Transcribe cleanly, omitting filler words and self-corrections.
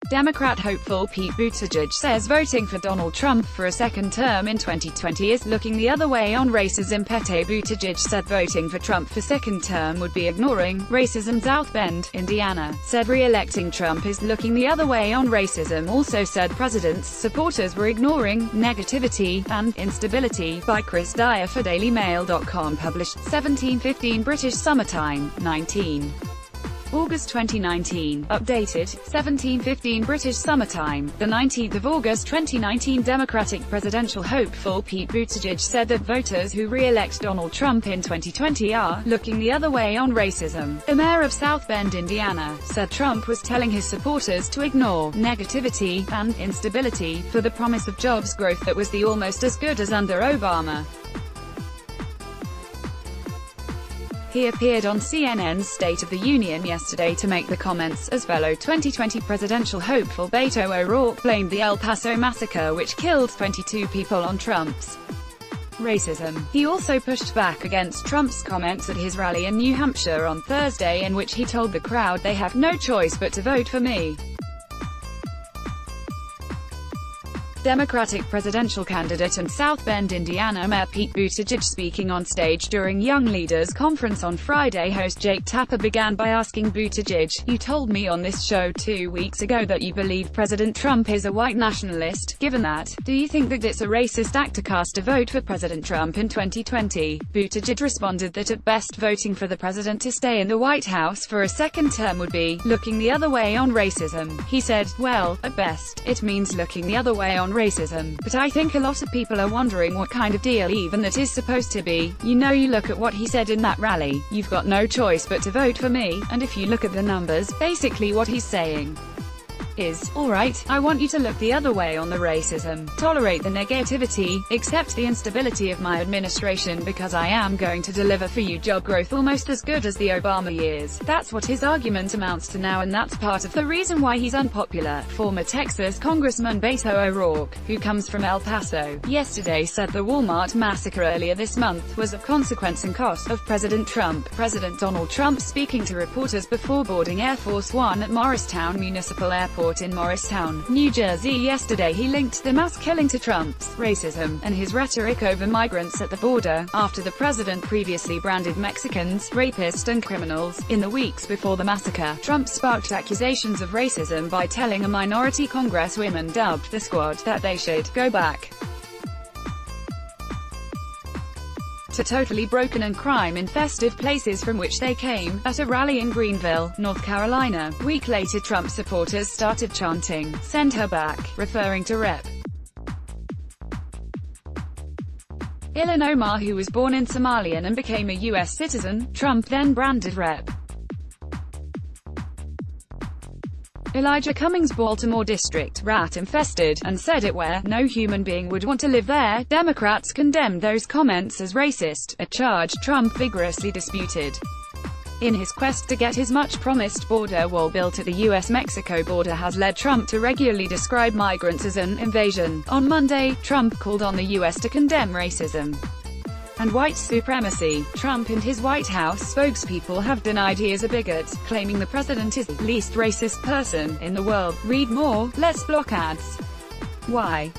Democrat hopeful Pete Buttigieg says voting for Donald Trump for a second term in 2020 is looking the other way on racism. Pete Buttigieg said voting for Trump for second term would be ignoring racism. South Bend, Indiana, said re-electing Trump is looking the other way on racism. Also said president's supporters were ignoring negativity and instability. By Chris Dyer for DailyMail.com, published 1715 British Summertime, 19 August 2019, updated, 1715 British Summertime, the 19th of August 2019. Democratic presidential hopeful Pete Buttigieg said that voters who re-elect Donald Trump in 2020 are looking the other way on racism. The mayor of South Bend, Indiana, said Trump was telling his supporters to ignore negativity and instability for the promise of jobs growth that was almost as good as under Obama. He appeared on CNN's State of the Union yesterday to make the comments, as fellow 2020 presidential hopeful Beto O'Rourke blamed the El Paso massacre which killed 22 people on Trump's racism. He also pushed back against Trump's comments at his rally in New Hampshire on Thursday, in which he told the crowd they have no choice but to vote for me. Democratic presidential candidate and South Bend, Indiana Mayor Pete Buttigieg speaking on stage during Young Leaders Conference on Friday. Host Jake Tapper began by asking Buttigieg, "You told me on this show 2 weeks ago that you believe President Trump is a white nationalist. Given that, do you think that it's a racist act to cast a vote for President Trump in 2020? Buttigieg responded that at best voting for the president to stay in the White House for a second term would be looking the other way on racism. He said, "Well, at best, it means looking the other way on racism, but I think a lot of people are wondering what kind of deal even that is supposed to be. You know, you look at what he said in that rally, you've got no choice but to vote for me, and if you look at the numbers, basically what he's saying is, alright, I want you to look the other way on the racism, tolerate the negativity, accept the instability of my administration because I am going to deliver for you job growth almost as good as the Obama years." That's what his argument amounts to now, and that's part of the reason why he's unpopular. Former Texas Congressman Beto O'Rourke, who comes from El Paso, yesterday said the Walmart massacre earlier this month was a consequence and cost of President Trump. President Donald Trump speaking to reporters before boarding Air Force One at Morristown Municipal Airport in Morristown, New Jersey yesterday. He linked the mass killing to Trump's racism and his rhetoric over migrants at the border, after the president previously branded Mexicans rapists and criminals. In the weeks before the massacre, Trump sparked accusations of racism by telling a minority congresswoman dubbed the Squad that they should go back to totally broken and crime-infested places from which they came. At a rally in Greenville, North Carolina, a week later, Trump supporters started chanting, "Send her back," referring to Rep. Ilhan Omar, who was born in Somalia and became a U.S. citizen. Trump then branded Rep. Elijah Cummings' Baltimore district rat-infested, and said it where no human being would want to live there. Democrats condemned those comments as racist, a charge Trump vigorously disputed. In his quest to get his much-promised border wall built at the U.S.-Mexico border has led Trump to regularly describe migrants as an invasion. On Monday, Trump called on the U.S. to condemn racism and white supremacy. Trump and his White House spokespeople have denied he is a bigot, claiming the president is the least racist person in the world. Read more. Let's block ads. Why?